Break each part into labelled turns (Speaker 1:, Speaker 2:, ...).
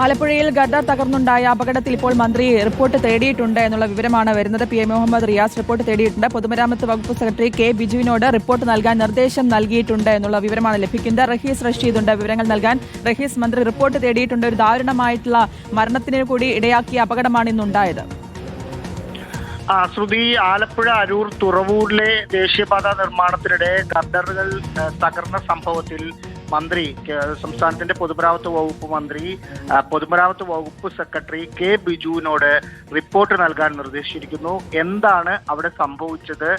Speaker 1: ആലപ്പുഴയിൽ ഗർഡർ തകർന്നുണ്ടായ അപകടത്തിൽ ഇപ്പോൾ മന്ത്രി റിപ്പോർട്ട് തേടിയിട്ടുണ്ട് എന്നുള്ള വിവരമാണ് വരുന്നത്. P A Muhammad Riyas report തേടിയിട്ടുണ്ട്. പൊതുമരാമത്ത് വകുപ്പ് സെക്രട്ടറി കെ ബിജുവിനോട് റിപ്പോർട്ട് നൽകാൻ നിർദ്ദേശം നൽകിയിട്ടുണ്ട് എന്നുള്ള വിവരമാണ് ലഭിക്കുന്നത്. റഹീസ് റഷീദുണ്ട് വിവരങ്ങൾ നൽകാൻ. റഹീസ്, മന്ത്രി റിപ്പോർട്ട് തേടിയിട്ടുണ്ട്. ഒരു ദാരുണമായിട്ടുള്ള മരണത്തിന് കൂടി ഇടയാക്കിയ അപകടമാണ് ഇന്നുണ്ടായത്.
Speaker 2: ശ്രുതി, ആലപ്പുഴ അരൂർ തുറവൂരിലെ ദേശീയപാത നിർമ്മാണത്തിനിടെ ഗർഡറുകൾ തകർന്ന സംഭവത്തിൽ മന്ത്രി, സംസ്ഥാനത്തിന്റെ പൊതുമരാമത്ത് വകുപ്പ് മന്ത്രി, പൊതുമരാമത്ത് വകുപ്പ് സെക്രട്ടറി കെ ബിജുവിനോട് റിപ്പോർട്ട് നൽകാൻ നിർദ്ദേശിച്ചിരിക്കുന്നു. എന്താണ് അവിടെ സംഭവിച്ചത്,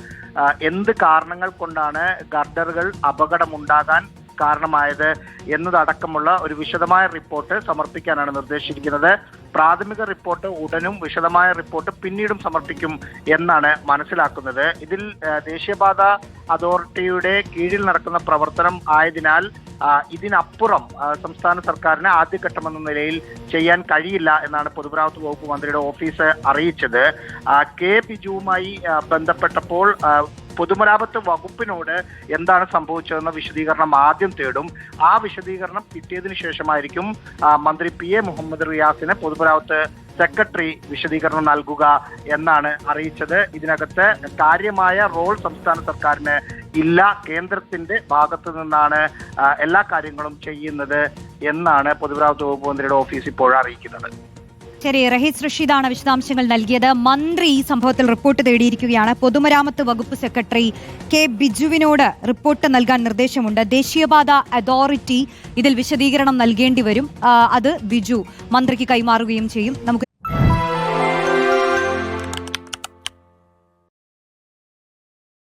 Speaker 2: എന്ത് കാരണങ്ങൾ കൊണ്ടാണ് ഗർഡറുകൾ അപകടമുണ്ടാകാൻ കാരണമായത് എന്നതടക്കമുള്ള ഒരു വിശദമായ റിപ്പോർട്ട് സമർപ്പിക്കാനാണ് നിർദ്ദേശിച്ചിരിക്കുന്നത്. പ്രാഥമിക റിപ്പോർട്ട് ഉടനും വിശദമായ റിപ്പോർട്ട് പിന്നീടും സമർപ്പിക്കും എന്നാണ് മനസ്സിലാക്കുന്നത്. ഇതിൽ ദേശീയപാത അതോറിറ്റിയുടെ കീഴിൽ നടക്കുന്ന പ്രവർത്തനം ആയതിനാൽ ഇതിനപ്പുറം സംസ്ഥാന സർക്കാരിന് ആദ്യഘട്ടമെന്ന നിലയിൽ ചെയ്യാൻ കഴിയില്ല എന്നാണ് പൊതുമരാമത്ത് വകുപ്പ് മന്ത്രിയുടെ ഓഫീസ് അറിയിച്ചത്. കെ ബിജുവുമായി ബന്ധപ്പെട്ടപ്പോൾ പൊതുമരാമത്ത് വകുപ്പിനോട് എന്താണ് സംഭവിച്ചതെന്ന വിശദീകരണം ആദ്യം തേടും. ആ വിശദീകരണം കിട്ടിയതിനു ശേഷമായിരിക്കും മന്ത്രി പി എ മുഹമ്മദ് റിയാസിന് പൊതുമരാമത്ത് സെക്രട്ടറി വിശദീകരണം നൽകുക എന്നാണ് അറിയിച്ചത്. ഇതിനകത്ത് കാര്യമായ റോൾ സംസ്ഥാന സർക്കാരിന് ഇല്ല, കേന്ദ്രത്തിന്റെ ഭാഗത്തു നിന്നാണ് എല്ലാ കാര്യങ്ങളും ചെയ്യുന്നത് എന്നാണ് പൊതുമരാമത്ത് വകുപ്പ് മന്ത്രിയുടെ ഓഫീസ് ഇപ്പോൾ അറിയിക്കുന്നത്.
Speaker 3: ശരി, റഹീസ് റഷീദാണ് വിശദാംശങ്ങൾ നൽകിയത്. മന്ത്രി ഈ സംഭവത്തിൽ റിപ്പോർട്ട് തേടിയിരിക്കുകയാണ്. പൊതുമരാമത്ത് വകുപ്പ് സെക്രട്ടറി കെ ബിജുവിനോട് റിപ്പോർട്ട് നൽകാൻ നിർദ്ദേശമുണ്ട്. ദേശീയപാത അതോറിറ്റി ഇതിൽ വിശദീകരണം നൽകേണ്ടി വരും. അത് ബിജു മന്ത്രിക്ക് കൈമാറുകയും ചെയ്യും. നമുക്ക്